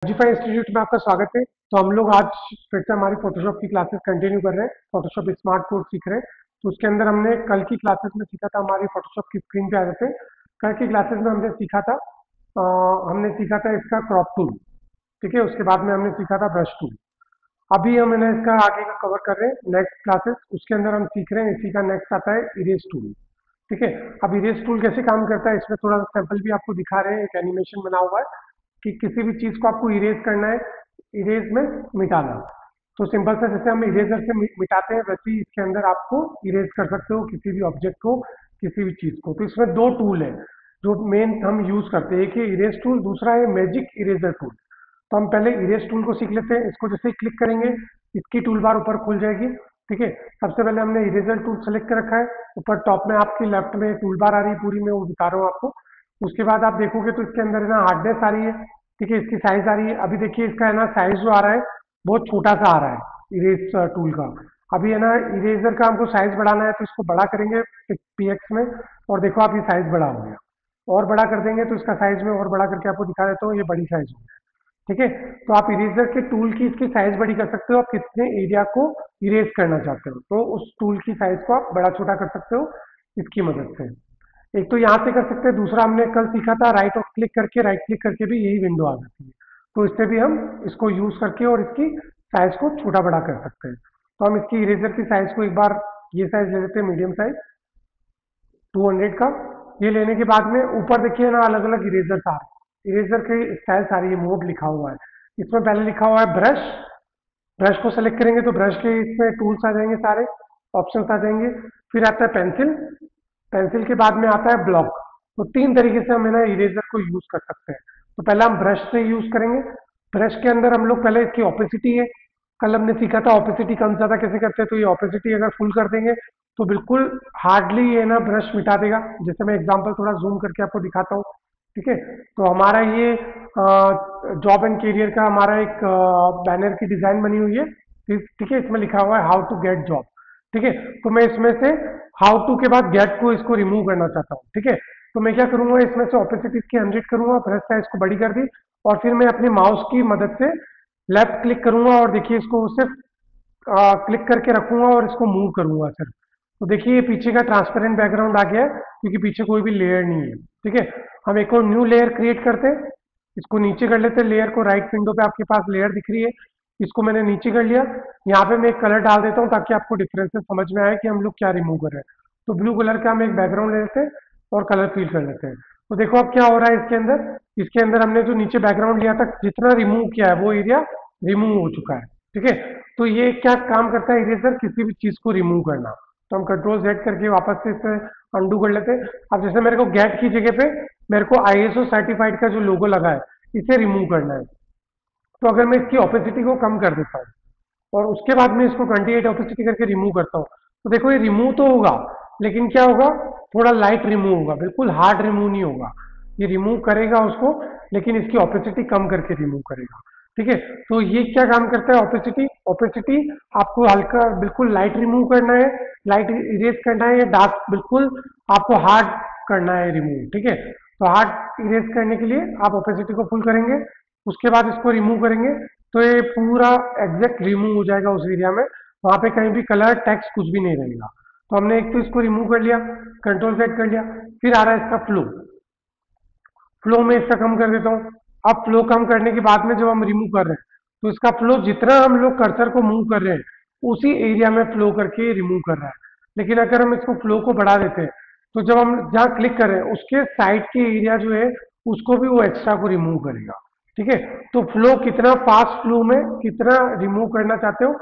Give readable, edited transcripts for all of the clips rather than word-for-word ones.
जीफाई institute में आपका स्वागत है। तो हम लोग आज फिर से हमारी फोटोशॉप की क्लासेस कंटिन्यू कर रहे हैं। फोटोशॉप स्मार्ट कोड सीख रहे हैं। तो उसके अंदर हमने कल की क्लासेस में सीखा था, हमारी फोटोशॉप की स्क्रीन पे आ जाते हैं। कल की क्लासेस में हमने सीखा था इसका क्रॉप टूल। ठीक है, उसके बाद में हमने सीखा था ब्रश टूल। अभी हम इन्हें इसका आगे का कवर कर रहे हैं नेक्स्ट क्लासेस। उसके अंदर हम सीख रहे हैं, इसी का नेक्स्ट आता है इरेज टूल। ठीक है, अब इरेज टूल कैसे काम करता है इसमें थोड़ा सा सैंपल भी आपको दिखा रहे हैं। एक एनिमेशन बना हुआ है कि किसी भी चीज को आपको इरेज करना है, इरेज में मिटाना। तो सिंपल सा जैसे हम इरेजर से मिटाते हैं, वैसे ही इसके अंदर आपको इरेज कर सकते हो किसी भी ऑब्जेक्ट को, किसी भी चीज को। तो इसमें दो टूल है जो मेन हम यूज करते हैं, एक है इरेज टूल, दूसरा है मैजिक इरेजर टूल। तो हम पहले इरेज टूल को सीख लेते हैं। इसको जैसे ही क्लिक करेंगे, इसकी टूल बार ऊपर खुल जाएगी। ठीक है, सबसे पहले हमने इरेजर टूल सेलेक्ट कर रखा है। ऊपर टॉप में आपकी लेफ्ट में टूल बार आ रही है पूरी, मैं वो बता रहा हूँ आपको। उसके बाद आप देखोगे तो इसके अंदर है ना हार्डनेस आ रही है। ठीक है, इसकी साइज आ रही है। अभी देखिए इसका है ना साइज जो आ रहा है बहुत छोटा सा आ रहा है इरेज टूल का। अभी है ना इरेजर का हमको साइज बढ़ाना है, तो इसको बड़ा करेंगे पीएक्स में, और देखो आप ये साइज बड़ा हो गया। और बड़ा कर देंगे तो इसका साइज में और बड़ा करके आपको दिखा देता हूँ, ये बड़ी साइज हो गया। ठीक है, तो आप इरेजर के टूल की इसकी साइज बड़ी कर सकते हो। आप कितने एरिया को इरेज करना चाहते हो तो उस टूल की साइज को आप बड़ा छोटा कर सकते हो इसकी मदद से। एक तो यहाँ से कर सकते हैं, दूसरा हमने कल सीखा था राइट क्लिक करके भी यही विंडो आ जाती है। तो इससे भी हम इसको यूज करके और इसकी साइज को छोटा बड़ा कर सकते हैं। तो हम इसकी इरेजर की साइज को एक बार ये साइज ले लेते हैं, मीडियम साइज 200 का। ये लेने के बाद में ऊपर देखिए ना अलग अलग इरेजर आ रहे हैं, इरेजर की स्टाइल सारी है, मोड लिखा हुआ है। इसमें पहले लिखा हुआ है ब्रश। ब्रश को सेलेक्ट करेंगे तो ब्रश के इसमें टूल्स आ जाएंगे, सारे ऑप्शंस आ जाएंगे। फिर आता है पेंसिल। पेंसिल के बाद में आता है ब्लॉक। तो तीन तरीके से हम है ना इरेजर को यूज कर सकते हैं। तो पहला हम ब्रश से यूज करेंगे। ब्रश के अंदर हम लोग पहले इसकी ऑपेसिटी है, कल हमने सीखा था ऑपेसिटी कम ज्यादा कैसे करते हैं। तो ये ऑपेसिटी अगर फुल कर देंगे तो बिल्कुल हार्डली ये ना ब्रश मिटा देगा। जैसे मैं एग्जांपल थोड़ा जूम करके आपको दिखाता हूँ। ठीक है, तो हमारा ये जॉब एंड करियर का हमारा एक बैनर की डिजाइन बनी हुई है। ठीक है, इसमें लिखा हुआ है हाउ टू गेट जॉब। ठीक है, तो मैं इसमें से हाउ टू के बाद गेट को इसको रिमूव करना चाहता हूँ। ठीक है, तो मैं क्या करूंगा, इसमें से ऑपोसिट इसकी 100 करूंगा, ब्रश साइज को बड़ी कर दी, और फिर मैं अपने माउस की मदद से लेफ्ट क्लिक करूंगा और देखिए इसको सिर्फ क्लिक करके रखूंगा और इसको मूव करूंगा सिर्फ। तो देखिए ये पीछे का ट्रांसपेरेंट बैकग्राउंड आ गया है, क्योंकि पीछे कोई भी लेयर नहीं है। ठीक है, हम एक और न्यू लेयर क्रिएट करते हैं। इसको नीचे कर लेते हैं, लेयर को राइट विंडो पे आपके पास लेयर दिख रही है, इसको मैंने नीचे कर लिया। यहाँ पे मैं एक कलर डाल देता हूँ ताकि आपको डिफरेंसेस समझ में आए कि हम लोग क्या रिमूव कर रहे हैं। तो ब्लू कलर का हम एक बैकग्राउंड ले लेते हैं और कलर फिल कर लेते हैं। तो देखो अब क्या हो रहा है इसके अंदर हमने जो नीचे बैकग्राउंड लिया था, जितना रिमूव किया है वो एरिया रिमूव हो चुका है। ठीक है, तो ये क्या काम करता है इरेजर, किसी भी चीज को रिमूव करना। तो हम कंट्रोल जेड करके वापस से इसे अंडू कर लेते हैं। अब जैसे मेरे को गेट की जगह पे मेरे को आईएसओ सर्टिफाइड का जो लोगो लगा है इसे रिमूव करना है। तो अगर मैं इसकी ऑपेसिटी को कम कर देता हूँ और उसके बाद में इसको 28 ऑपेसिटी करके रिमूव करता हूँ, तो देखो ये रिमूव तो होगा, लेकिन क्या होगा, थोड़ा लाइट रिमूव होगा, बिल्कुल हार्ड रिमूव नहीं होगा। ये रिमूव करेगा उसको, लेकिन इसकी ऑपेसिटी कम करके रिमूव करेगा। ठीक है, तो ये क्या काम करता है ऑपेसिटी, ऑपेसिटी आपको हल्का बिल्कुल लाइट रिमूव करना है, लाइट इरेज करना है, या डार्क बिल्कुल आपको हार्ड करना है रिमूव। ठीक है, तो हार्ड इरेज करने के लिए आप ऑपेसिटी को फुल करेंगे, उसके बाद इसको रिमूव करेंगे, तो ये पूरा एग्जैक्ट रिमूव हो जाएगा उस एरिया में। वहां पे कहीं भी कलर टेक्स्ट कुछ भी नहीं रहेगा। तो हमने एक तो इसको रिमूव कर लिया, कंट्रोल सेट कर लिया। फिर आ रहा है इसका फ्लो। फ्लो में इसका कम कर देता हूँ। अब फ्लो कम करने के बाद में जब हम रिमूव कर रहे हैं, तो इसका फ्लो जितना हम लोग कर्सर को मूव कर रहे हैं उसी एरिया में फ्लो करके रिमूव कर रहा है। लेकिन अगर हम इसको फ्लो को बढ़ा देते हैं, तो जब हम जहाँ क्लिक कर रहे हैं उसके साइड के एरिया जो है उसको भी वो एक्स्ट्रा को रिमूव करेगा। ठीक है, तो फ्लो कितना फास्ट फ्लो में कितना रिमूव करना चाहते हो,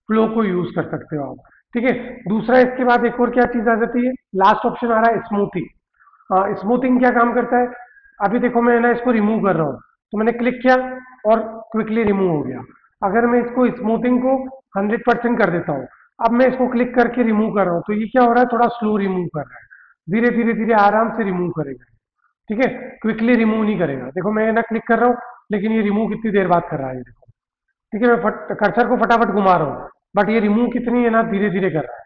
फ्लो को यूज कर सकते हो आप। ठीक है, दूसरा इसके बाद एक और क्या चीज आ जाती है, लास्ट ऑप्शन आ रहा है स्मूथिंग। स्मूथिंग क्या काम करता है, अभी देखो मैं ना इसको रिमूव कर रहा हूँ, तो मैंने क्लिक किया और क्विकली रिमूव हो गया। अगर मैं इसको स्मूथिंग को 100% कर देता हूँ, अब मैं इसको क्लिक करके रिमूव कर रहा हूँ, तो ये क्या हो रहा है, थोड़ा स्लो रिमूव कर रहा है, धीरे धीरे धीरे आराम से रिमूव करेगा। ठीक है, क्विकली रिमूव नहीं करेगा। देखो मैं ना क्लिक कर रहा हूँ, लेकिन ये रिमूव कितनी देर बाद कर रहा है, ये देखो। ठीक है, मैं कर्सर को फटाफट घुमा रहा हूँ, बट ये रिमूव कितनी है ना, धीरे धीरे कर रहा है।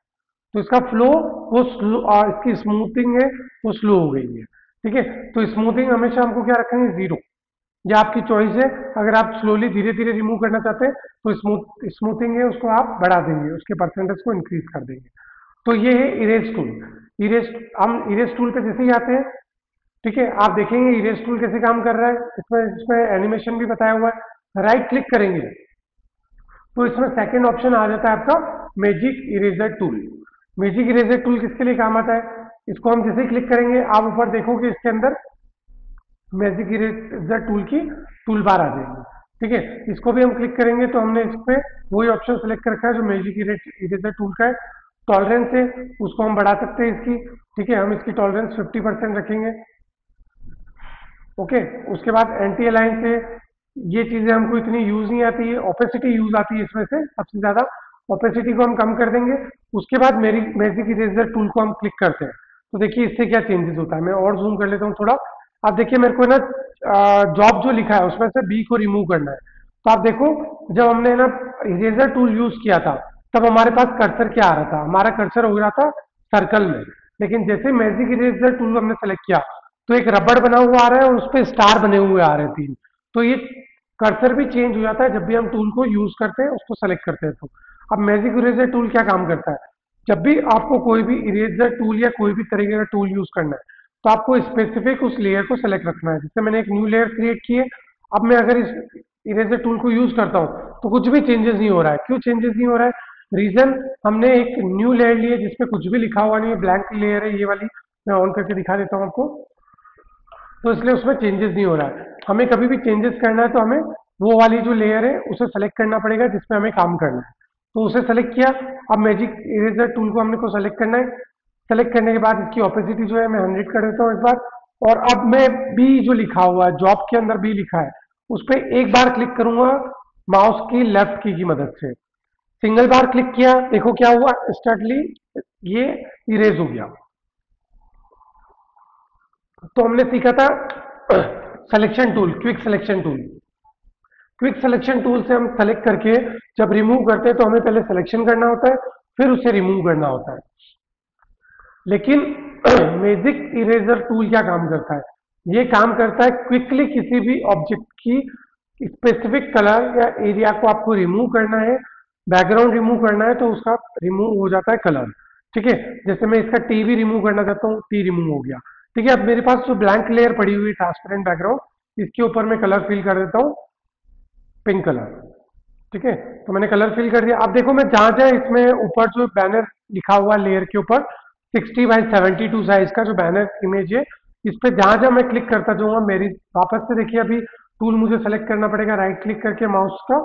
तो इसका फ्लो वो स्लो, इसकी स्मूथिंग है वो स्लो हो गई है। ठीक है, तो स्मूथिंग हमेशा हमको क्या रखनी है, जीरो। ये आपकी चॉइस है। अगर आप स्लोली धीरे धीरे रिमूव करना चाहते हैं तो स्मूथिंग है उसको आप बढ़ा देंगे, उसके परसेंटेज को इंक्रीज कर देंगे। तो ये है इरेज टूल। इरेज हम इरेज टूल पे जैसे ही आते हैं, ठीक है, आप देखेंगे इरेज टूल कैसे काम कर रहा है। इसमें इसमें एनिमेशन भी बताया हुआ है। राइट क्लिक करेंगे तो इसमें सेकंड ऑप्शन आ जाता है आपका magic eraser tool. Magic eraser tool किसके लिए काम आता है? इसको हम जैसे ही क्लिक करेंगे आप ऊपर देखोगे इसके अंदर मैजिक इरेजर टूल की टूल बार आ जाएगी। ठीक है, इसको भी हम क्लिक करेंगे तो हमने इस पे वही ऑप्शन सेलेक्ट कर रखा है जो मैजिक इरेजर टूल का है। टॉलरेंस है उसको हम बढ़ा सकते हैं इसकी। ठीक है, हम इसकी टॉलरेंस 50% रखेंगे। ओके, उसके बाद एंटी अलाइन से ये चीजें हमको इतनी यूज नहीं आती है, ओपेसिटी यूज आती है इसमें से सबसे ज्यादा। ओपेसिटी को हम कम कर देंगे। उसके बाद मेरी मैजिक इरेजर टूल को हम क्लिक करते हैं तो देखिए इससे क्या चेंजेस होता है। मैं और जूम कर लेता हूँ थोड़ा। अब देखिए मेरे को ना जॉब जो लिखा है उसमें से बी को रिमूव करना है। तो आप देखो जब हमने ना इरेजर टूल यूज किया था तब हमारे पास कर्सर क्या आ रहा था? हमारा कर्सर हो रहा था सर्कल में। लेकिन जैसे मैजिक इरेजर टूल हमने सेलेक्ट किया तो एक रबड़ बना हुआ आ रहा है और उस पर स्टार बने हुए आ रहे हैं 3। तो ये कर्सर भी चेंज हो जाता है जब भी हम टूल को यूज करते हैं, उसको सेलेक्ट करते हैं तो। अब मैजिक इरेजर टूल क्या काम करता है? जब भी आपको कोई भी इरेजर टूल या कोई भी तरीके का टूल यूज करना है तो आपको स्पेसिफिक उस लेयर को सेलेक्ट रखना है। जैसे मैंने एक न्यू लेयर क्रिएट की है। अब मैं अगर इस इरेजर टूल को यूज करता हूँ तो कुछ भी चेंजेस नहीं हो रहा है। क्यों चेंजेस नहीं हो रहा है? रीजन, हमने एक न्यू लेयर ली है जिसपे कुछ भी लिखा हुआ नहीं है, ब्लैंक लेयर है ये वाली। मैं ऑन करके दिखा देता हूँ आपको। तो इसलिए उसमें चेंजेस नहीं हो रहा है। हमें कभी भी चेंजेस करना है तो हमें वो वाली जो लेयर है उसे सेलेक्ट करना पड़ेगा जिसमें हमें काम करना है। तो उसे सेलेक्ट किया। अब मैजिक इरेजर टूल को हमने को सेलेक्ट करना है। सेलेक्ट करने के बाद इसकी ओपेसिटी जो है मैं 100 कर देता हूँ एक बार। और अब मैं बी जो लिखा हुआ है, जॉब के अंदर बी लिखा है, उस पर एक बार क्लिक करूंगा माउस की लेफ्ट की मदद से। सिंगल बार क्लिक किया, देखो क्या हुआ, इंस्टेंटली ये इरेज हो गया। तो हमने सीखा था selection tool, quick selection tool. Quick selection tool से हम सेलेक्ट करके जब रिमूव करते हैं तो हमें पहले सिलेक्शन करना होता है, फिर उसे रिमूव करना होता है। लेकिन मैजिक इरेजर टूल क्या काम करता है? ये काम करता है क्विकली किसी भी ऑब्जेक्ट की स्पेसिफिक कलर या एरिया को आपको रिमूव करना है, बैकग्राउंड रिमूव करना है तो उसका रिमूव हो जाता है कलर। ठीक है, जैसे मैं इसका टी भी रिमूव करना चाहता हूँ, टी रिमूव हो गया। ठीक है, अब मेरे पास जो ब्लैंक लेयर पड़ी हुई ट्रांसपेरेंट बैकग्राउंड, इसके ऊपर मैं कलर फिल कर देता हूँ पिंक कलर। ठीक है, तो मैंने कलर फिल कर दिया। अब देखो मैं जहां जहां इसमें ऊपर जो बैनर लिखा हुआ है लेयर के ऊपर 60x72 साइज का जो बैनर इमेज है, इस पे जहां जहां मैं क्लिक करता जाऊंगा मेरी वापस से देखिए अभी टूल मुझे सेलेक्ट करना पड़ेगा राइट क्लिक करके माउस का,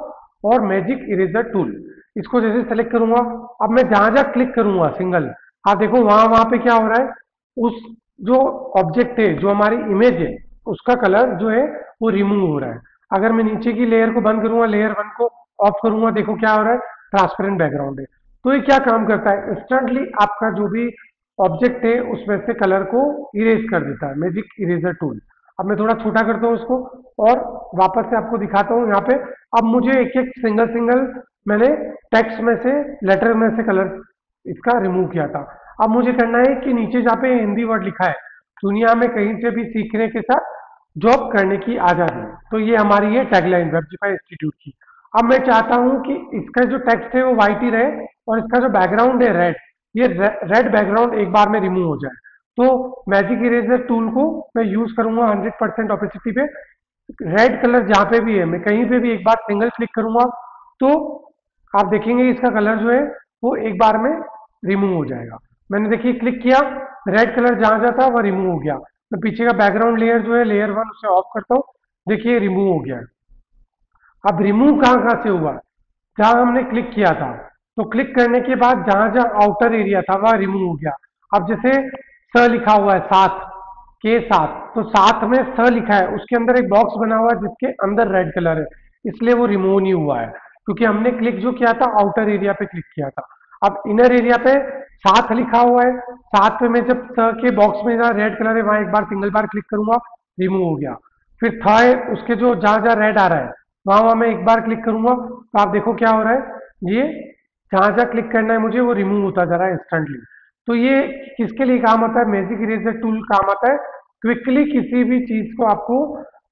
और मैजिक इरेजर टूल इसको जैसे सेलेक्ट करूंगा। अब मैं जहां जहां क्लिक करूंगा सिंगल, आप देखो वहां वहां पे क्या हो रहा है, उस जो ऑब्जेक्ट है जो हमारी इमेज है उसका कलर जो है वो रिमूव हो रहा है। अगर मैं नीचे की लेयर को बंद करूंगा, लेयर वन को ऑफ करूंगा, देखो क्या हो रहा है, ट्रांसपेरेंट बैकग्राउंड है। तो ये क्या काम करता है, इंस्टेंटली आपका जो भी ऑब्जेक्ट है उसमें से कलर को इरेज कर देता है मैजिक इरेजर टूल। अब मैं थोड़ा छोटा करता हूँ इसको और वापस से आपको दिखाता हूँ यहाँ पे। अब मुझे एक एक सिंगल सिंगल मैंने टेक्स्ट में से, लेटर में से कलर इसका रिमूव किया था। अब मुझे करना है कि नीचे जहाँ पे हिंदी वर्ड लिखा है, दुनिया में कहीं से भी सीखने के साथ जॉब करने की आजादी, तो ये हमारी है टैगलाइन वेबजीफाई इंस्टीट्यूट की। अब मैं चाहता हूं कि इसका जो टेक्स्ट है वो व्हाइट ही रहे और इसका जो बैकग्राउंड है रेड, ये रेड बैकग्राउंड एक बार में रिमूव हो जाए। तो मैजिक इरेजर टूल को मैं यूज करूंगा 100% ऑपेसिटी पे। रेड कलर जहां पे भी है मैं कहीं पे भी एक बार सिंगल क्लिक करूंगा तो आप देखेंगे इसका कलर जो है वो एक बार में रिमूव हो जाएगा। मैंने देखिए क्लिक किया, रेड कलर जहां जहां था वह रिमूव हो गया। मैं पीछे का बैकग्राउंड लेयर जो है लेयर वन उसे ऑफ करता हूँ, देखिए रिमूव हो गया है। अब रिमूव कहाँ कहाँ से हुआ, जहां हमने क्लिक किया था तो क्लिक करने के बाद जहां जहां आउटर एरिया था वह रिमूव हो गया। अब जैसे स लिखा हुआ है साथ के साथ, तो साथ में स लिखा है उसके अंदर एक बॉक्स बना हुआ है जिसके अंदर रेड कलर है, इसलिए वो रिमूव नहीं हुआ है क्योंकि हमने क्लिक जो किया था आउटर एरिया पे क्लिक किया था। अब इनर एरिया पे साथ लिखा हुआ है, साथ पे मैं जब स के बॉक्स में जहाँ रेड कलर है वहां एक बार सिंगल बार क्लिक करूंगा, रिमूव हो गया। फिर था है उसके जो जहां जहां रेड आ रहा है वहां वहां मैं एक बार क्लिक करूंगा तो आप देखो क्या हो रहा है, ये जहां जहां क्लिक करना है मुझे वो रिमूव होता जा रहा है इंस्टेंटली। तो ये किसके लिए काम आता है, मैजिक इरेजर टूल काम आता है क्विकली किसी भी चीज को आपको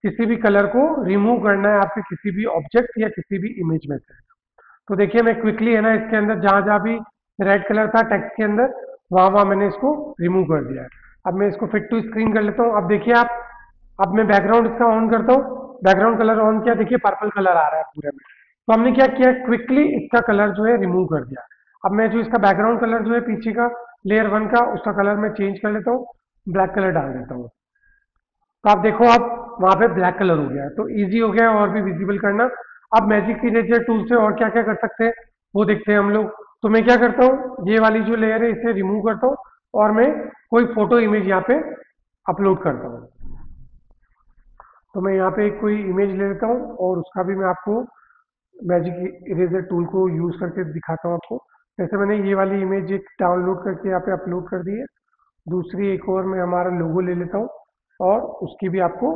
किसी भी कलर को रिमूव करना है आपके किसी भी ऑब्जेक्ट या किसी भी इमेज में से। तो देखिए मैं क्विकली है ना इसके अंदर जहां जहां भी रेड कलर था टेक्स्ट के अंदर वहां वहां मैंने इसको रिमूव कर दिया है। अब मैं इसको फिट टू स्क्रीन कर लेता हूँ। अब देखिए आप, अब मैं बैकग्राउंड इसका ऑन करता हूँ, बैकग्राउंड कलर ऑन किया, देखिए पर्पल कलर आ रहा है पूरे में। तो हमने क्या किया, क्विकली इसका कलर जो है रिमूव कर दिया। अब मैं जो इसका बैकग्राउंड कलर जो है पीछे का लेयर वन का उसका कलर मैं चेंज कर लेता हूँ, ब्लैक कलर डाल देता हूँ। तो आप देखो अब वहां पे ब्लैक कलर हो गया है, तो इजी हो गया है और भी विजिबल करना। अब मैजिक इरेजर टूल से और क्या क्या कर सकते हैं वो देखते हैं हम लोग। तो मैं क्या करता हूँ, ये वाली जो लेयर है इसे रिमूव करता हूँ और मैं कोई फोटो इमेज यहाँ पे अपलोड करता हूँ। तो मैं यहाँ पे कोई इमेज ले लेता हूँ और उसका भी मैं आपको मैजिक इरेजर टूल को यूज करके दिखाता हूँ आपको। जैसे मैंने ये वाली इमेज एक डाउनलोड करके यहाँ पे अपलोड कर दी है। दूसरी एक और मैं हमारा लोगो ले लेता हूँ और उसकी भी आपको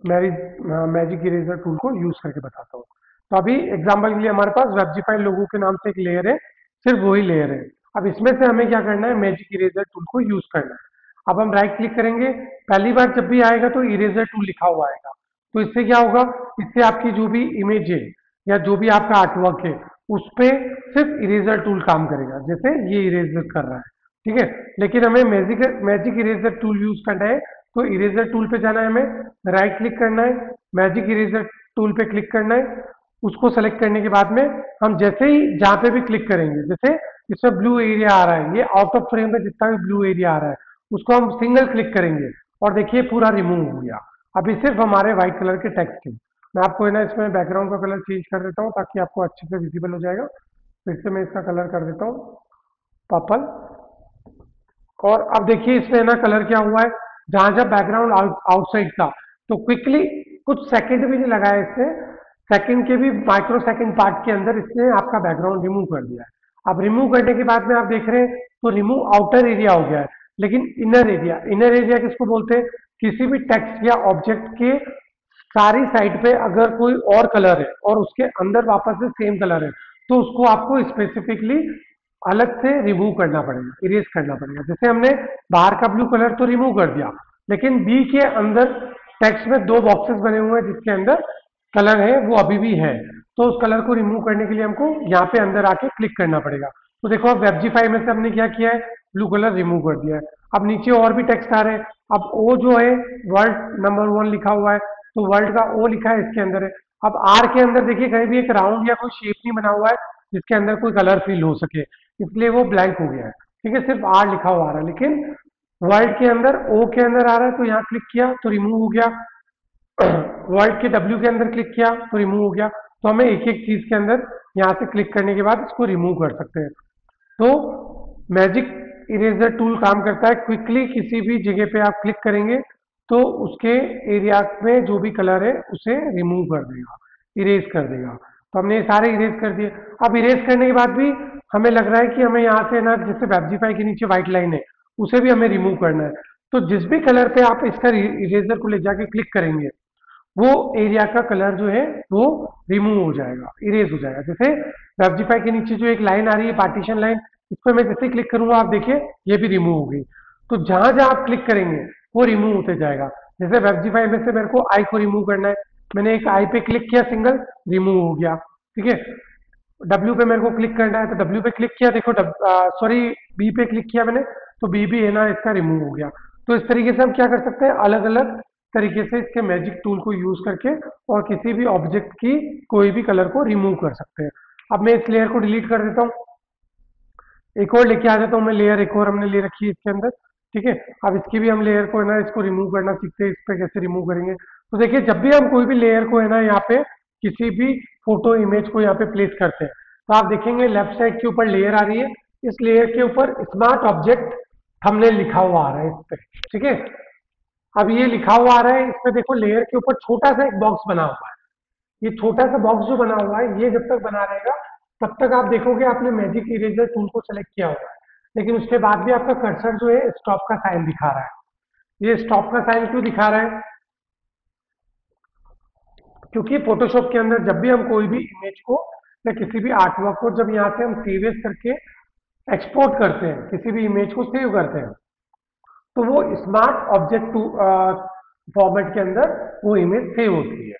मैजिक इरेजर टूल को यूज करके बताता हूँ। तो अभी एग्जांपल के लिए हमारे पास वेबजीफाई लोगो के नाम से एक लेयर है, सिर्फ वही लेयर है। अब इसमें से हमें क्या करना है, मैजिक इरेजर टूल को यूज करना है। अब हम राइट क्लिक करेंगे, पहली बार जब भी आएगा तो इरेजर टूल लिखा हुआ आएगा। तो इससे क्या होगा, इससे आपकी जो भी इमेज है या जो भी आपका आर्टवर्क है उस पर सिर्फ इरेजर टूल काम करेगा, जैसे ये इरेजर कर रहा है। ठीक है, लेकिन हमें magic magic eraser tool use करना है। तो इरेजर टूल पे जाना है, हमें राइट क्लिक करना है, मैजिक इरेजर टूल पे क्लिक करना है। उसको सेलेक्ट करने के बाद में हम जैसे ही जहां पे भी क्लिक करेंगे, जैसे इसमें ब्लू एरिया आ रहा है, ये आउट ऑफ फ्रेम पे जितना भी ब्लू एरिया आ रहा है उसको हम सिंगल क्लिक करेंगे और देखिए पूरा रिमूव हो गया। अभी सिर्फ हमारे व्हाइट कलर के टेक्स्ट है। मैं आपको है ना इसमें बैकग्राउंड का कलर चेंज कर देता हूँ ताकि आपको अच्छे से विजिबल हो जाएगा। फिर से मैं इसका कलर कर देता हूँ पर्पल। और अब देखिए इसमें ना कलर क्या हुआ है, जहां जब बैकग्राउंड आउटसाइड था तो क्विकली कुछ सेकंड भी नहीं लगाया इसने, सेकंड के भी माइक्रो सेकंड पार्ट के अंदर इसने आपका बैकग्राउंड रिमूव कर दिया है। अब रिमूव करने के बाद में आप देख रहे हैं तो रिमूव आउटर एरिया हो गया है, लेकिन इनर एरिया किसको बोलते हैं, किसी भी टेक्स्ट या ऑब्जेक्ट के सारी साइड पे अगर कोई और कलर है और उसके अंदर वापस से सेम कलर है तो उसको आपको स्पेसिफिकली अलग से रिमूव करना पड़ेगा, इरेज करना पड़ेगा। जैसे हमने बाहर का ब्लू कलर तो रिमूव कर दिया, लेकिन बी के अंदर टेक्स्ट में दो बॉक्सेस बने हुए हैं जिसके अंदर कलर है वो अभी भी है। तो उस कलर को रिमूव करने के लिए हमको यहाँ पे अंदर आके क्लिक करना पड़ेगा। तो देखो अब वेबजीफाई में से हमने क्या किया है, ब्लू कलर रिमूव कर दिया है। अब नीचे और भी टेक्स्ट आ रहे हैं। अब ओ जो है वर्ड नंबर 1 लिखा हुआ है, तो वर्ल्ड का ओ लिखा है इसके अंदर है। अब आर के अंदर देखिए कहीं भी एक राउंड या कोई शेप नहीं बना हुआ है जिसके अंदर कोई कलर फिल हो सके, इसलिए वो ब्लैंक हो गया है। ठीक है, सिर्फ आर लिखा हुआ आ रहा है, लेकिन वर्ल्ड के अंदर ओ के अंदर आ रहा है तो यहाँ क्लिक किया तो रिमूव हो गया। वर्ड के डब्ल्यू के अंदर क्लिक किया तो रिमूव हो गया। तो हमें एक एक चीज के अंदर यहाँ से क्लिक करने के बाद इसको रिमूव कर सकते हैं। तो मैजिक इरेजर टूल काम करता है, क्विकली किसी भी जगह पे आप क्लिक करेंगे तो उसके एरिया में जो भी कलर है उसे रिमूव कर देगा, इरेज कर देगा। तो हमने ये सारे इरेज कर दिए। अब इरेज करने के बाद भी हमें लग रहा है कि हमें यहाँ से ना, जैसे वेबजीफाई के नीचे व्हाइट लाइन है उसे भी हमें रिमूव करना है। तो जिस भी कलर पे आप इसका इरेजर को ले जाके क्लिक करेंगे वो एरिया का कलर जो है वो रिमूव हो जाएगा, इरेज हो जाएगा। जैसे वेबजीफाई के नीचे जो एक लाइन आ रही है पार्टीशन लाइन, इस पर मैं जैसे क्लिक करूंगा आप देखिए ये भी रिमूव हो गई। तो जहां जहां आप क्लिक करेंगे वो रिमूव होते जाएगा। जैसे वेबजीफाई में से मेरे को आई को रिमूव करना है, मैंने एक आई पे क्लिक किया सिंगल, रिमूव हो गया। ठीक है, डब्ल्यू पे मेरे को क्लिक करना है तो डब्ल्यू पे क्लिक किया, देखो सॉरी बी पे क्लिक किया मैंने तो बी भी है ना इसका रिमूव हो गया। तो इस तरीके से हम क्या कर सकते हैं, अलग अलग तरीके से इसके मैजिक टूल को यूज करके और किसी भी ऑब्जेक्ट की कोई भी कलर को रिमूव कर सकते हैं। अब मैं इस लेयर को डिलीट कर देता हूँ, एक और लेके आ जाता हूँ मैं लेयर, एक और हमने ले रखी है इसके अंदर। ठीक है, अब इसकी भी हम लेयर को है ना इसको रिमूव करना सीखते हैं, इस पे कैसे रिमूव करेंगे। तो देखिए जब भी हम कोई भी लेयर को है ना यहाँ पे किसी भी फोटो इमेज को यहाँ पे प्लेस करते हैं तो आप देखेंगे लेफ्ट साइड के ऊपर लेयर आ रही है, इस लेयर के ऊपर स्मार्ट ऑब्जेक्ट हमने लिखा हुआ आ रहा है इस पे। ठीक है, अब ये लिखा हुआ आ रहा है इसमें, देखो लेयर के ऊपर छोटा सा एक बॉक्स बना हुआ है। ये छोटा सा बॉक्स जो बना हुआ है ये जब तक बना रहेगा तब तक आप देखोगे आपने मैजिक इरेजर टूल को सेलेक्ट किया हुआ है, लेकिन उसके बाद भी आपका कर्सर जो है स्टॉप का साइन दिखा रहा है। ये स्टॉप का साइन क्यों दिखा रहा है, क्योंकि फोटोशॉप के अंदर जब भी हम कोई भी इमेज को या किसी भी आर्टवर्क को जब यहाँ से हम सेव एज करके एक्सपोर्ट करते हैं, किसी भी इमेज को सेव करते हैं, तो वो स्मार्ट ऑब्जेक्ट टू फॉर्मेट के अंदर वो इमेज सेव होती है।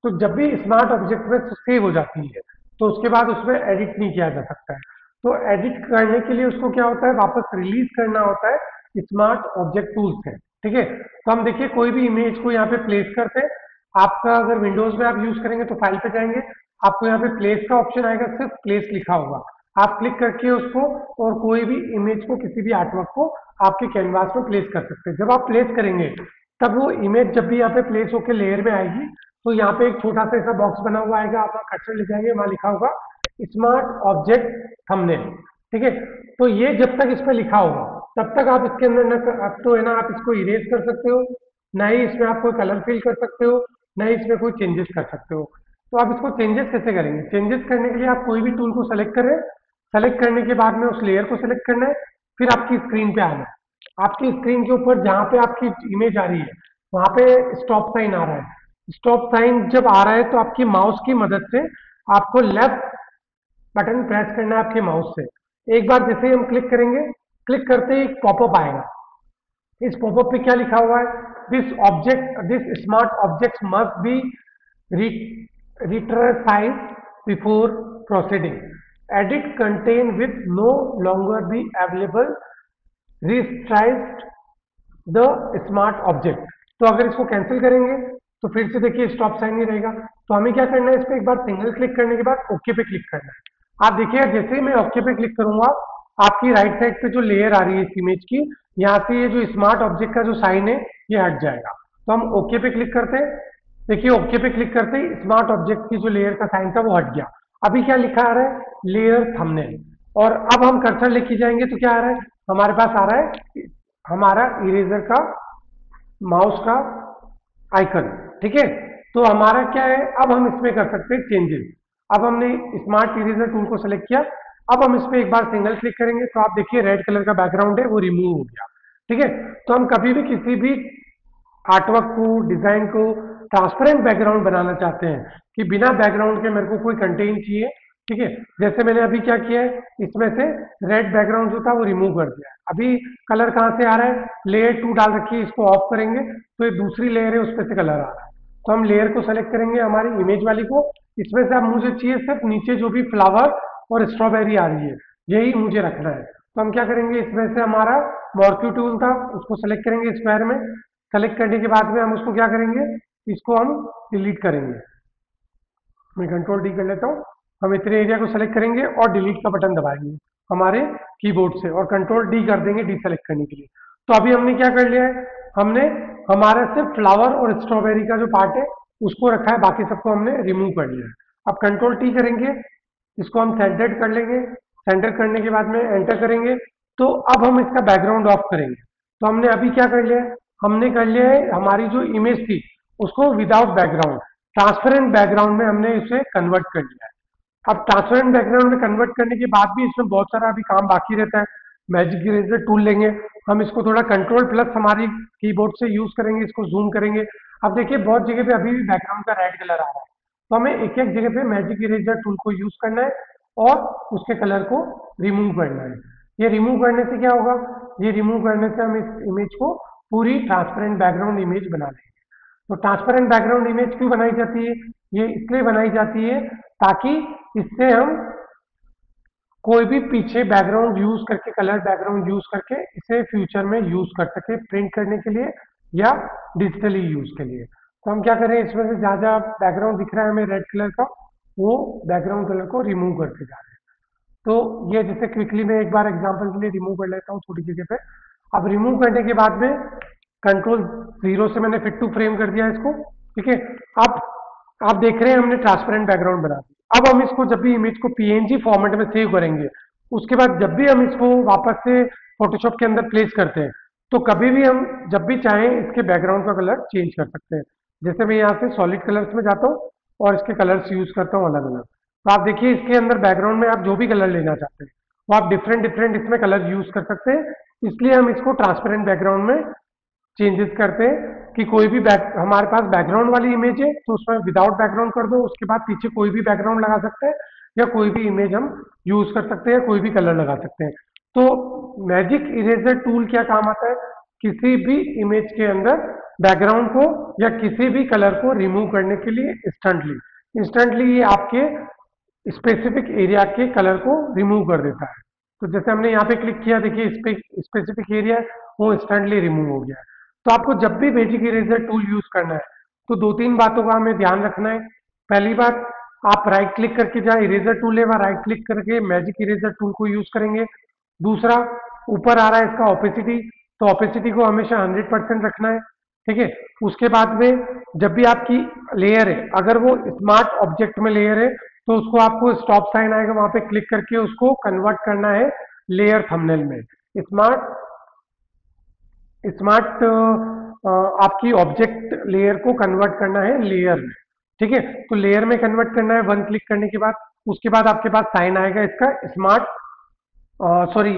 तो जब भी स्मार्ट ऑब्जेक्ट में सेव हो जाती है तो उसके बाद उसमें एडिट नहीं किया जा सकता है। तो एडिट करने के लिए उसको क्या होता है, वापस रिलीज करना होता है स्मार्ट ऑब्जेक्ट टूल से। ठीक है, तो हम देखिए कोई भी इमेज को यहाँ पे प्लेस करते हैं। आपका अगर विंडोज में आप यूज करेंगे तो फाइल पे जाएंगे, आपको यहाँ पे प्लेस का ऑप्शन आएगा, सिर्फ प्लेस लिखा होगा। आप क्लिक करके उसको और कोई भी इमेज को, किसी भी आर्टवर्क को आपके कैनवास में प्लेस कर सकते हैं। जब आप प्लेस करेंगे तब वो इमेज जब भी यहाँ पे प्लेस होकर लेयर में आएगी तो यहाँ पे एक छोटा सा ऐसा बॉक्स बना हुआ आएगा, आप वहाँ कर्सर ले जाएंगे, वहां लिखा होगा स्मार्ट ऑब्जेक्ट थंबनेल। ठीक है, तो ये जब तक इस पर लिखा होगा तब तक आप इसके अंदर न अब तो है ना, आप इसको इरेज कर सकते हो, ना ही इसमें आप कोई कलर फिल कर सकते हो, ना ही इसमें कोई चेंजेस कर सकते हो। तो आप इसको चेंजेस कैसे करेंगे? चेंजेस करने के लिए आप कोई भी टूल को सेलेक्ट करें, सेलेक्ट करने के बाद में उस लेयर को सेलेक्ट करना है, फिर आपकी स्क्रीन पे आना है। आपकी स्क्रीन के ऊपर जहां पे आपकी इमेज आ रही है वहां पे स्टॉप साइन आ रहा है। स्टॉप साइन जब आ रहा है तो आपकी माउस की मदद से आपको लेफ्ट बटन प्रेस करना है आपके माउस से। एक बार जैसे ही हम क्लिक करेंगे, क्लिक करते ही एक पॉपअप आएगा। इस पॉपअप पे क्या लिखा हुआ है? This smart object must be retraced before proceeding. Edit contain with no longer be available resize the smart object. तो अगर इसको कैंसिल करेंगे तो फिर से देखिए स्टॉप साइन नहीं रहेगा। तो हमें क्या करना है, इस पर एक बार सिंगल क्लिक करने के बाद ओके पे क्लिक करना है। आप देखिए जैसे ही मैं ओके पे क्लिक करूंगा, आपकी राइट साइड पे जो लेयर आ रही है इस इमेज की, यहाँ से ये जो स्मार्ट ऑब्जेक्ट का जो साइन है ये हट जाएगा। तो हम ओके पे क्लिक करते हैं, देखिए ओके पे क्लिक करते ही स्मार्ट ऑब्जेक्ट की जो लेयर का साइन था वो हट गया। अभी क्या लिखा आ रहा है? Layer thumbnail. और अब हम कर्सर लेके जाएंगे तो क्या आ रहा है? हमारे पास आ रहा है हमारा इरेजर का माउस का आइकन। ठीक है, तो हमारा क्या है, अब हम इसमें कर सकते हैं चेंजेस। अब हमने स्मार्ट इरेजर टूल को सेलेक्ट किया, अब हम इस पर एक बार सिंगल क्लिक करेंगे तो आप देखिए रेड कलर का बैकग्राउंड है वो रिमूव हो गया। ठीक है, तो हम कभी भी किसी भी आर्टवर्क को, डिजाइन को ट्रांसपेरेंट बैकग्राउंड बनाना चाहते हैं कि बिना बैकग्राउंड के मेरे को कोई कंटेंट चाहिए। ठीक है, जैसे मैंने अभी क्या किया है, इसमें से रेड बैकग्राउंड जो था वो रिमूव कर दिया है। अभी कलर कहाँ से आ रहा है? लेयर 2 डाल रखी है, इसको ऑफ करेंगे तो ये दूसरी लेयर है उस पर से कलर आ रहा है। तो हम लेयर को सेलेक्ट करेंगे, हमारी इमेज वाली को, इसमें से अब मुझे चाहिए सिर्फ नीचे जो भी फ्लावर और स्ट्रॉबेरी आ रही है यही मुझे रखना है। तो हम क्या करेंगे, इसमें से हमारा मॉर्क्यू टूल था उसको सेलेक्ट करेंगे स्क्वायर में, सेलेक्ट करने के बाद में हम उसको क्या करेंगे, इसको हम डिलीट करेंगे। मैं कंट्रोल डी कर लेता हूँ। हम इतने एरिया को सेलेक्ट करेंगे और डिलीट का बटन दबाएंगे हमारे कीबोर्ड से और कंट्रोल डी कर देंगे डी सेलेक्ट करने के लिए। तो अभी हमने क्या कर लिया है, हमने हमारा सिर्फ फ्लावर और स्ट्रॉबेरी का जो पार्ट है उसको रखा है, बाकी सबको हमने रिमूव कर लिया है। अब कंट्रोल टी करेंगे, इसको हम सेंटर्ड कर लेंगे, सेंटर करने के बाद में एंटर करेंगे। तो अब हम इसका बैकग्राउंड ऑफ करेंगे। तो हमने अभी क्या कर लिया है, हमने कर लिया है हमारी जो इमेज थी उसको विदाउट बैकग्राउंड ट्रांसपेरेंट बैकग्राउंड में हमने इसे कन्वर्ट कर लिया है। अब ट्रांसपेरेंट बैकग्राउंड में कन्वर्ट करने के बाद भी इसमें बहुत सारा अभी काम बाकी रहता है। मैजिक इरेजर टूल लेंगे, हम इसको थोड़ा कंट्रोल प्लस हमारी कीबोर्ड से यूज करेंगे, इसको जूम करेंगे। अब देखिए बहुत जगह पे अभी भी बैकग्राउंड का रेड कलर आ रहा है, तो हमें एक एक जगह पे मैजिक इरेजर टूल को यूज करना है और उसके कलर को रिमूव करना है। ये रिमूव करने से क्या होगा, ये रिमूव करने से हम इस इमेज को पूरी ट्रांसपेरेंट बैकग्राउंड इमेज बना लेंगे। तो ट्रांसपेरेंट बैकग्राउंड इमेज क्यों बनाई जाती है? ये इसलिए बनाई जाती है ताकि इससे हम कोई भी पीछे बैकग्राउंड यूज करके, कलर बैकग्राउंड यूज करके इसे फ्यूचर में यूज कर सके प्रिंट करने के लिए या डिजिटली यूज के लिए। तो हम क्या करें, इसमें से जहाँ जहाँ बैकग्राउंड दिख रहा है हमें रेड कलर का, वो बैकग्राउंड कलर को रिमूव करते जा रहे हैं। तो ये जैसे क्विकली मैं एक बार एग्जांपल के लिए रिमूव कर लेता हूँ छोटी जगह पे। अब रिमूव करने के बाद में कंट्रोल जीरो से मैंने फिट टू फ्रेम कर दिया इसको। ठीक है, अब आप देख रहे हैं हमने ट्रांसपेरेंट बैकग्राउंड बना दिया। अब हम इसको जब भी इमेज को पीएनजी फॉर्मेट में सेव करेंगे, उसके बाद जब भी हम इसको वापस से फोटोशॉप के अंदर प्लेस करते हैं तो कभी भी हम जब भी चाहें इसके बैकग्राउंड का कलर चेंज कर सकते हैं। जैसे मैं यहाँ से सॉलिड कलर्स में जाता हूँ और इसके कलर्स यूज करता हूँ अलग अलग। तो आप देखिए इसके अंदर बैकग्राउंड में आप जो भी कलर लेना चाहते हैं वो आप डिफरेंट डिफरेंट इसमें कलर यूज कर सकते हैं। इसलिए हम इसको ट्रांसपेरेंट बैकग्राउंड में चेंजेस करते हैं कि कोई भी हमारे पास बैकग्राउंड वाली इमेज है तो उसमें विदाउट बैकग्राउंड कर दो, उसके बाद पीछे कोई भी बैकग्राउंड लगा सकते हैं या कोई भी इमेज हम यूज कर सकते हैं, कोई भी कलर लगा सकते हैं। तो मैजिक इरेजर टूल क्या काम आता है किसी भी इमेज के अंदर बैकग्राउंड को या किसी भी कलर को रिमूव करने के लिए इंस्टेंटली इंस्टेंटली ये आपके स्पेसिफिक एरिया के कलर को रिमूव कर देता है। तो जैसे हमने यहाँ पे क्लिक किया, देखिए स्पेसिफिक एरिया वो इंस्टेंटली रिमूव हो गया है। तो आपको जब भी मैजिक इरेजर टूल यूज करना है तो दो तीन बातों का हमें ध्यान रखना है। पहली बात, आप राइट क्लिक करके जहाँ इरेजर टूल है वहाँ राइट क्लिक करके मैजिक इरेजर टूल को यूज करेंगे। दूसरा, ऊपर आ रहा है इसका ओपेसिटी, तो ओपेसिटी को हमेशा 100% रखना है, ठीक है। उसके बाद में जब भी आपकी लेयर है, अगर वो स्मार्ट ऑब्जेक्ट में लेयर है तो उसको आपको स्टॉप साइन आएगा वहां पे क्लिक करके उसको कन्वर्ट करना है लेयर थंबनेल में। स्मार्ट स्मार्ट आपकी ऑब्जेक्ट लेयर को कन्वर्ट करना है लेयर में, ठीक है। तो लेयर में कन्वर्ट करना है वन क्लिक करने के बाद। उसके बाद आपके पास साइन आएगा इसका स्मार्ट सॉरी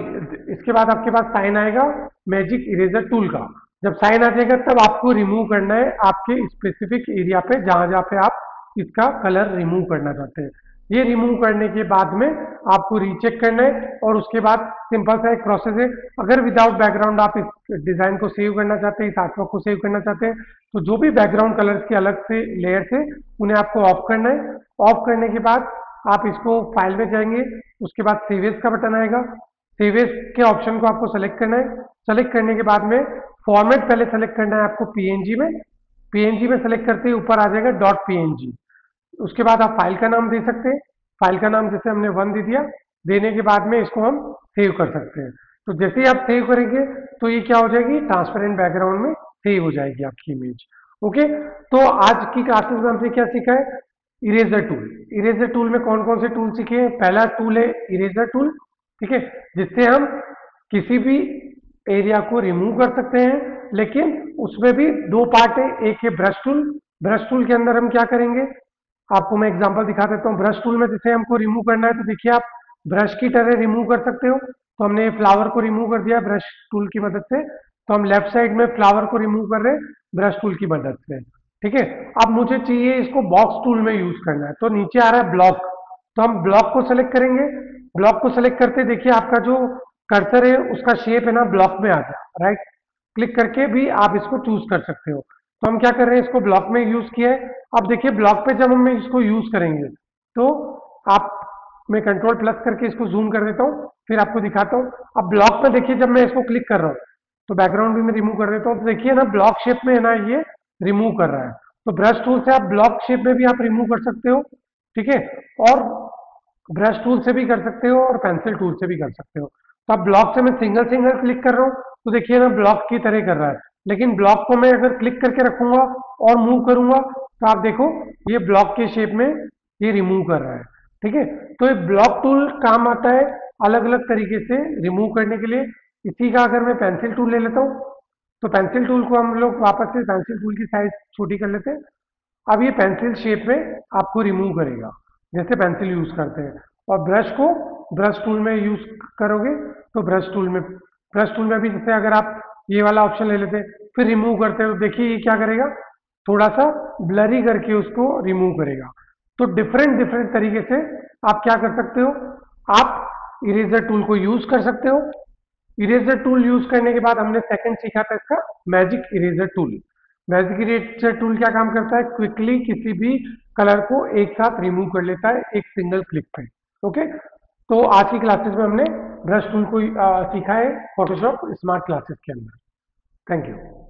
इसके बाद आपके पास साइन आएगा मैजिक इरेजर टूल का। जब साइन आ जाएगा तब आपको रिमूव करना है आपके स्पेसिफिक एरिया पे जहां जहां पे आप इसका कलर रिमूव करना चाहते हैं। ये रिमूव करने के बाद में आपको रीचेक करना है और उसके बाद सिंपल सा एक प्रोसेस है। अगर विदाउट बैकग्राउंड आप इस डिजाइन को सेव करना चाहते हैं, इस आर्टवर्क को सेव करना चाहते हैं, तो जो भी बैकग्राउंड कलर्स के अलग से लेयर थे उन्हें आपको ऑफ करना है। ऑफ करने के बाद आप इसको फाइल में जाएंगे, उसके बाद सेव एज का बटन आएगा। सेव एज के ऑप्शन को आपको सेलेक्ट करना है। सेलेक्ट करने के बाद में फॉर्मेट पहले सेलेक्ट करना है आपको पीएनजी में। पीएनजी में सेलेक्ट करते ही ऊपर आ जाएगा डॉट पीएनजी। उसके बाद आप फाइल का नाम दे सकते हैं। फाइल का नाम जैसे हमने 1 दे दिया, देने के बाद में इसको हम सेव कर सकते हैं। तो जैसे ही आप सेव करेंगे तो ये क्या हो जाएगी, ट्रांसपेरेंट बैकग्राउंड में सेव हो जाएगी आपकी इमेज। ओके, तो आज की क्लासेस में हमसे क्या सीखा है, इरेजर टूल। इरेजर टूल में कौन कौन से टूल सीखे हैं। पहला टूल है इरेजर टूल, ठीक है, जिससे हम किसी भी एरिया को रिमूव कर सकते हैं। लेकिन उसमें भी दो पार्ट है, एक है ब्रश टूल। ब्रश टूल के अंदर हम क्या करेंगे, आपको मैं एग्जांपल दिखा देता हूँ। ब्रश टूल में जैसे हमको रिमूव करना है तो देखिए आप ब्रश की तरह रिमूव कर सकते हो। तो हमने फ्लावर को रिमूव कर दिया ब्रश टूल की मदद से, तो हम लेफ्ट साइड में फ्लावर को रिमूव कर रहे हैं ब्रश टूल की मदद से, ठीक है। अब मुझे चाहिए इसको बॉक्स टूल में यूज करना है, तो नीचे आ रहा है ब्लॉक, तो हम ब्लॉक को सेलेक्ट करेंगे। ब्लॉक को सेलेक्ट करते देखिए आपका जो कर्सर है उसका शेप है ना ब्लॉक में आ गया। राइट क्लिक करके भी आप इसको चूज कर सकते हो। तो हम क्या कर रहे हैं, इसको ब्लॉक में यूज किया है। अब देखिए ब्लॉक पे जब हम इसको यूज करेंगे तो आप, मैं कंट्रोल प्लस करके इसको जूम कर देता हूँ फिर आपको दिखाता हूँ। अब ब्लॉक पे देखिए जब मैं इसको क्लिक कर रहा हूँ तो बैकग्राउंड भी मैं रिमूव कर देता हूँ, तो देखिए ना ब्लॉक शेप में है ना ये रिमूव कर रहा है। तो ब्रश टूल से आप ब्लॉक शेप में भी आप रिमूव कर सकते हो, ठीक है। और ब्रश टूल से भी कर सकते हो और पेंसिल टूल से भी कर सकते हो। तो अब ब्लॉक से मैं सिंगल सिंगल क्लिक कर रहा हूँ तो देखिए ना ब्लॉक की तरह कर रहा है। लेकिन ब्लॉक को मैं अगर क्लिक करके रखूंगा और मूव करूंगा तो आप देखो ये ब्लॉक के शेप में ये रिमूव कर रहा है, ठीक है। तो ये ब्लॉक टूल काम आता है अलग अलग तरीके से रिमूव करने के लिए। इसी का अगर मैं पेंसिल टूल ले लेता हूँ तो पेंसिल टूल को हम लोग वापस से पेंसिल टूल की साइज छोटी कर लेते हैं। अब ये पेंसिल शेप में आपको रिमूव करेगा जैसे पेंसिल यूज करते हैं। और ब्रश को ब्रश टूल में यूज करोगे तो ब्रश टूल में भी जैसे अगर आप ये वाला ऑप्शन ले लेते हैं फिर रिमूव करते हो, देखिए ये क्या करेगा, थोड़ा सा ब्लरी करके उसको रिमूव करेगा। तो डिफरेंट डिफरेंट तरीके से आप क्या कर सकते हो, आप इरेजर टूल को यूज कर सकते हो। इरेजर टूल यूज करने के बाद हमने सेकंड सीखा था इसका magic eraser tool. Magic eraser tool क्या काम करता है, क्विकली किसी भी कलर को एक साथ रिमूव कर लेता है एक सिंगल क्लिक पे। ओके, तो आज की क्लासेस में हमने ब्रश टूल को सीखा है फोटोशॉप स्मार्ट क्लासेस के अंदर। Thank you.